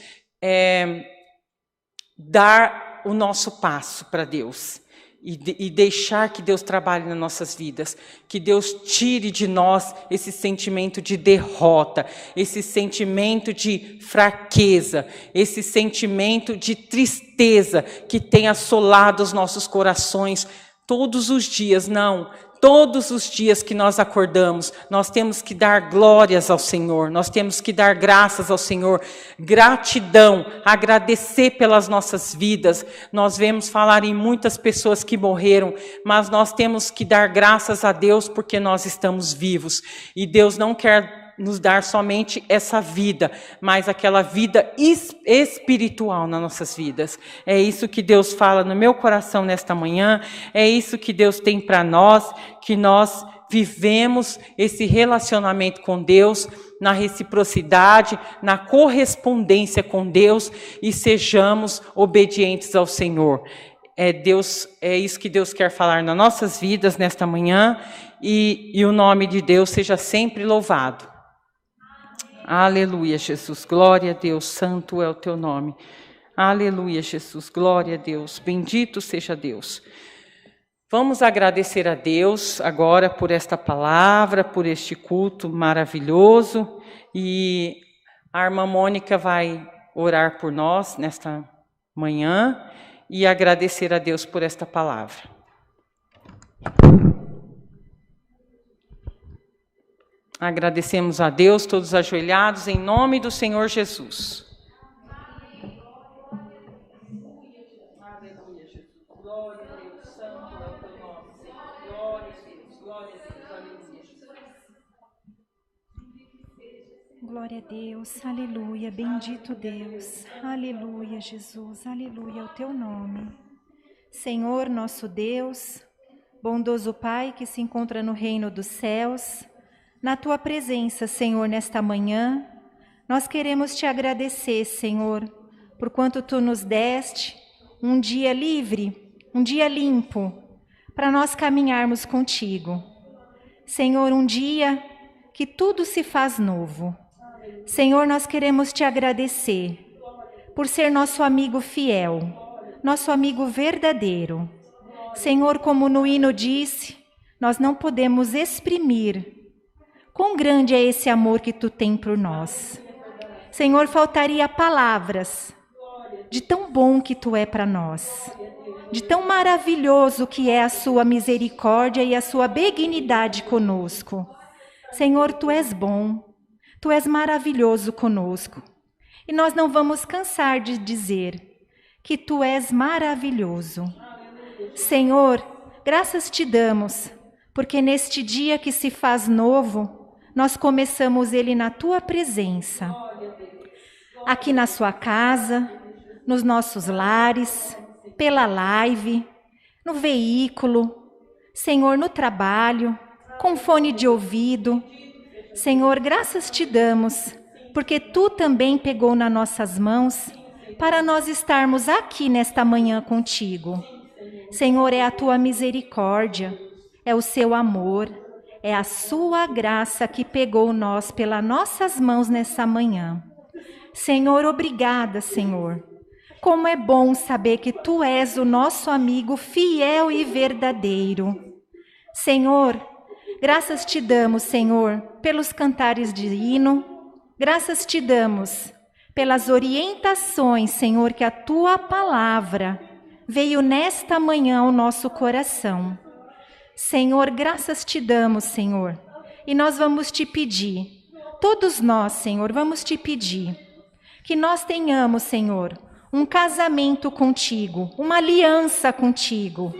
dar o nosso passo para Deus. E deixar que Deus trabalhe nas nossas vidas, que Deus tire de nós esse sentimento de derrota, esse sentimento de fraqueza, esse sentimento de tristeza que tem assolado os nossos corações todos os dias. Não, todos os dias que nós acordamos, nós temos que dar glórias ao Senhor, nós temos que dar graças ao Senhor, gratidão, agradecer pelas nossas vidas. Nós vemos falar em muitas pessoas que morreram, mas nós temos que dar graças a Deus porque nós estamos vivos. E Deus não quer nos dar somente essa vida, mas aquela vida espiritual nas nossas vidas. É isso que Deus fala no meu coração nesta manhã, é isso que Deus tem para nós, que nós vivemos esse relacionamento com Deus, na reciprocidade, na correspondência com Deus, e sejamos obedientes ao Senhor. É isso que Deus quer falar nas nossas vidas nesta manhã, e o nome de Deus seja sempre louvado. Aleluia, Jesus, glória a Deus, santo é o teu nome. Aleluia, Jesus, glória a Deus, bendito seja Deus. Vamos agradecer a Deus agora por esta palavra, por este culto maravilhoso. E a irmã Mônica vai orar por nós nesta manhã e agradecer a Deus por esta palavra. Agradecemos a Deus, todos ajoelhados, em nome do Senhor Jesus. Aleluia, Jesus. Glória a Deus. Santo é o teu nome, Senhor. Glória a Deus. Glória a Deus. Aleluia, Jesus. Glória a Deus, aleluia, bendito Deus, aleluia, Jesus, aleluia, o teu nome. Senhor, nosso Deus, bondoso Pai que se encontra no reino dos céus, na tua presença, Senhor, nesta manhã, nós queremos te agradecer, Senhor, por quanto tu nos deste um dia livre, um dia limpo, para nós caminharmos contigo. Senhor, um dia que tudo se faz novo. Senhor, nós queremos te agradecer por ser nosso amigo fiel, nosso amigo verdadeiro. Senhor, como no hino disse, nós não podemos exprimir quão grande é esse amor que tu tem por nós. Senhor, faltaria palavras de tão bom que tu é para nós, de tão maravilhoso que é a sua misericórdia e a sua benignidade conosco. Senhor, tu és bom. Tu és maravilhoso conosco, e nós não vamos cansar de dizer que Tu és maravilhoso. Senhor, graças Te damos, porque neste dia que se faz novo, nós começamos ele na Tua presença. Aqui na sua casa, nos nossos lares, pela live, no veículo, Senhor, no trabalho, com fone de ouvido. Senhor, graças te damos, porque Tu também pegou nas nossas mãos para nós estarmos aqui nesta manhã contigo. Senhor, é a Tua misericórdia, é o Seu amor, é a Sua graça que pegou nós pelas nossas mãos nessa manhã. Senhor, obrigada, Senhor. Como é bom saber que Tu és o nosso amigo fiel e verdadeiro. Senhor, graças te damos, Senhor, pelos cantares de hino. Graças te damos pelas orientações, Senhor, que a Tua palavra veio nesta manhã ao nosso coração. Senhor, graças te damos, Senhor. E nós vamos te pedir, todos nós, Senhor, vamos te pedir que nós tenhamos, Senhor, um casamento contigo, uma aliança contigo.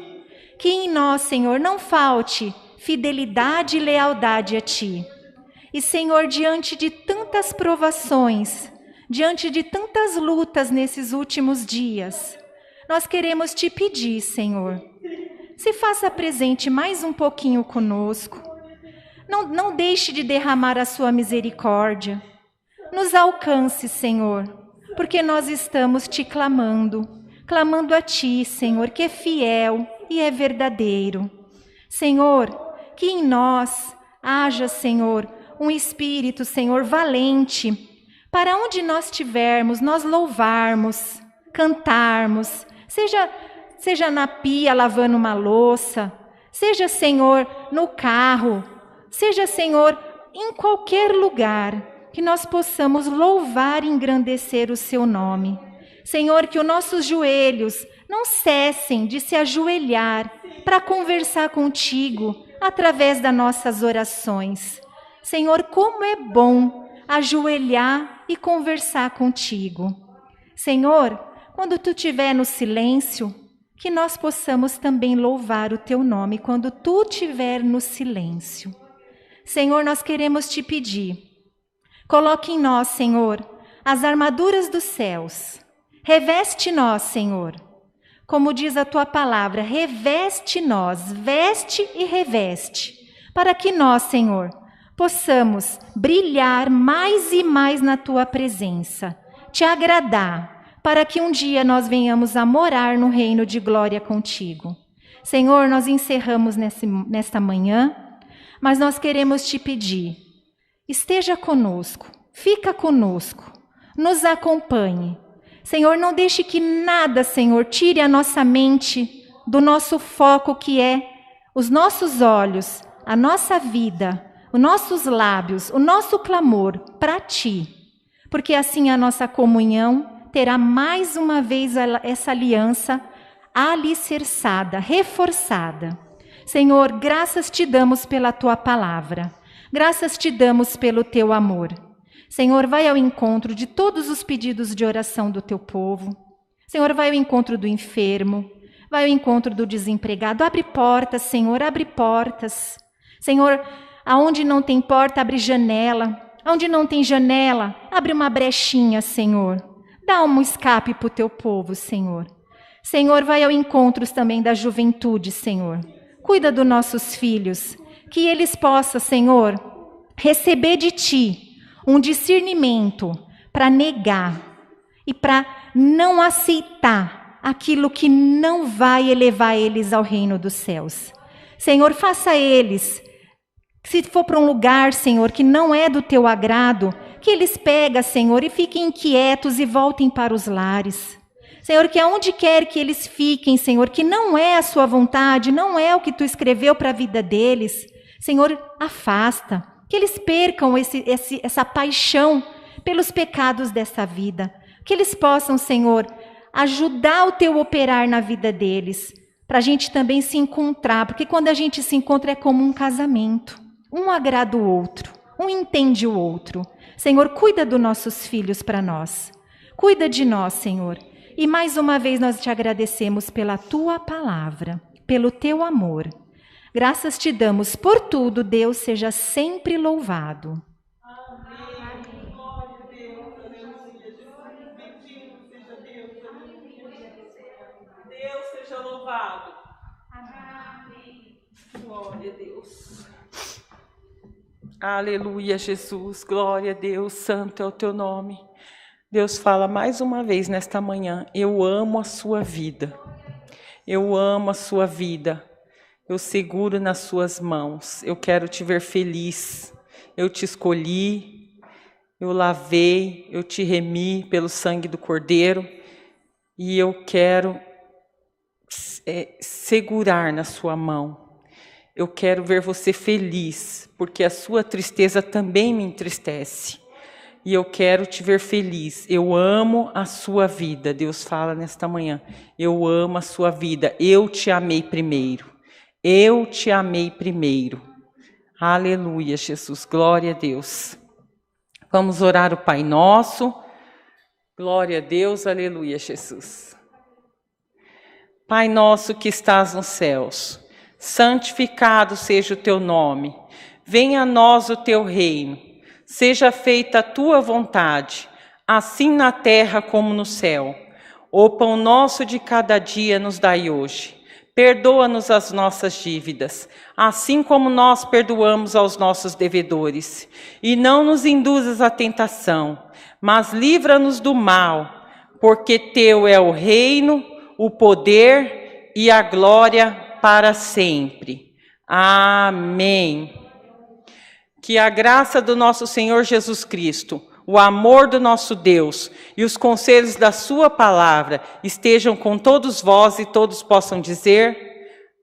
Que em nós, Senhor, não falte fidelidade e lealdade a Ti. E, Senhor, diante de tantas provações, diante de tantas lutas nesses últimos dias, nós queremos Te pedir, Senhor, se faça presente mais um pouquinho conosco. Não deixe de derramar a Sua misericórdia. Nos alcance, Senhor, porque nós estamos Te clamando a Ti, Senhor, que é fiel e é verdadeiro. Senhor, que em nós haja, Senhor, um espírito, Senhor, valente, para onde nós estivermos, nós louvarmos, cantarmos, seja na pia lavando uma louça, seja, Senhor, no carro, seja, Senhor, em qualquer lugar, que nós possamos louvar e engrandecer o Seu nome. Senhor, que os nossos joelhos não cessem de se ajoelhar para conversar contigo, através das nossas orações. Senhor, como é bom ajoelhar e conversar contigo. Senhor, quando Tu estiver no silêncio, que nós possamos também louvar o Teu nome quando Tu estiver no silêncio. Senhor, nós queremos Te pedir, coloque em nós, Senhor, as armaduras dos céus. Reveste nós, Senhor. Como diz a Tua palavra, reveste nós, veste e reveste, para que nós, Senhor, possamos brilhar mais e mais na Tua presença, Te agradar, para que um dia nós venhamos a morar no reino de glória contigo. Senhor, nós encerramos nesta manhã, mas nós queremos Te pedir, esteja conosco, fica conosco, nos acompanhe. Senhor, não deixe que nada, Senhor, tire a nossa mente do nosso foco, que é os nossos olhos, a nossa vida, os nossos lábios, o nosso clamor para Ti. Porque assim a nossa comunhão terá mais uma vez essa aliança alicerçada, reforçada. Senhor, graças Te damos pela Tua palavra. Graças Te damos pelo Teu amor. Senhor, vai ao encontro de todos os pedidos de oração do Teu povo. Senhor, vai ao encontro do enfermo, vai ao encontro do desempregado. Abre portas, Senhor, abre portas. Senhor, aonde não tem porta, abre janela. Onde não tem janela, abre uma brechinha, Senhor. Dá um escape para o teu povo, Senhor. Senhor, vai ao encontro também da juventude, Senhor. Cuida dos nossos filhos, que eles possam, Senhor, receber de Ti um discernimento para negar e para não aceitar aquilo que não vai elevar eles ao reino dos céus. Senhor, faça eles, se for para um lugar, Senhor, que não é do Teu agrado, que eles peguem, Senhor, e fiquem inquietos e voltem para os lares. Senhor, que aonde quer que eles fiquem, Senhor, que não é a Sua vontade, não é o que Tu escreveu para a vida deles, Senhor, afasta, que eles percam essa paixão pelos pecados dessa vida, que eles possam, Senhor, ajudar o Teu operar na vida deles, para a gente também se encontrar, porque quando a gente se encontra é como um casamento. Um agrada o outro, um entende o outro. Senhor, cuida dos nossos filhos para nós. Cuida de nós, Senhor. E mais uma vez nós te agradecemos pela Tua palavra, pelo Teu amor. Graças te damos por tudo, Deus seja sempre louvado. Amém. Glória a Deus, aleluia. Bendito seja Deus, aleluia. Deus seja louvado. Amém. Glória a Deus. Aleluia, Jesus, glória a Deus, santo é o Teu nome. Deus fala mais uma vez nesta manhã, eu amo a sua vida, eu amo a sua vida, eu seguro nas suas mãos, eu quero te ver feliz, eu te escolhi, eu lavei, eu te remi pelo sangue do Cordeiro e eu quero segurar na sua mão. Eu quero ver você feliz, porque a sua tristeza também me entristece. E eu quero te ver feliz. Eu amo a sua vida. Deus fala nesta manhã. Eu amo a sua vida. Eu te amei primeiro. Eu te amei primeiro. Aleluia, Jesus. Glória a Deus. Vamos orar o Pai Nosso. Glória a Deus. Aleluia, Jesus. Pai nosso que estás nos céus, santificado seja o teu nome. Venha a nós o teu reino. Seja feita a tua vontade, assim na terra como no céu. O pão nosso de cada dia nos dai hoje. Perdoa-nos as nossas dívidas, assim como nós perdoamos aos nossos devedores. E não nos induzas à tentação, mas livra-nos do mal, porque teu é o reino, o poder e a glória para sempre. Amém. Que a graça do nosso Senhor Jesus Cristo, o amor do nosso Deus e os conselhos da sua palavra estejam com todos vós e todos possam dizer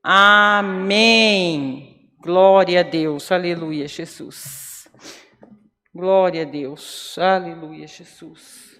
amém. Glória a Deus, aleluia, Jesus. Glória a Deus, aleluia, Jesus.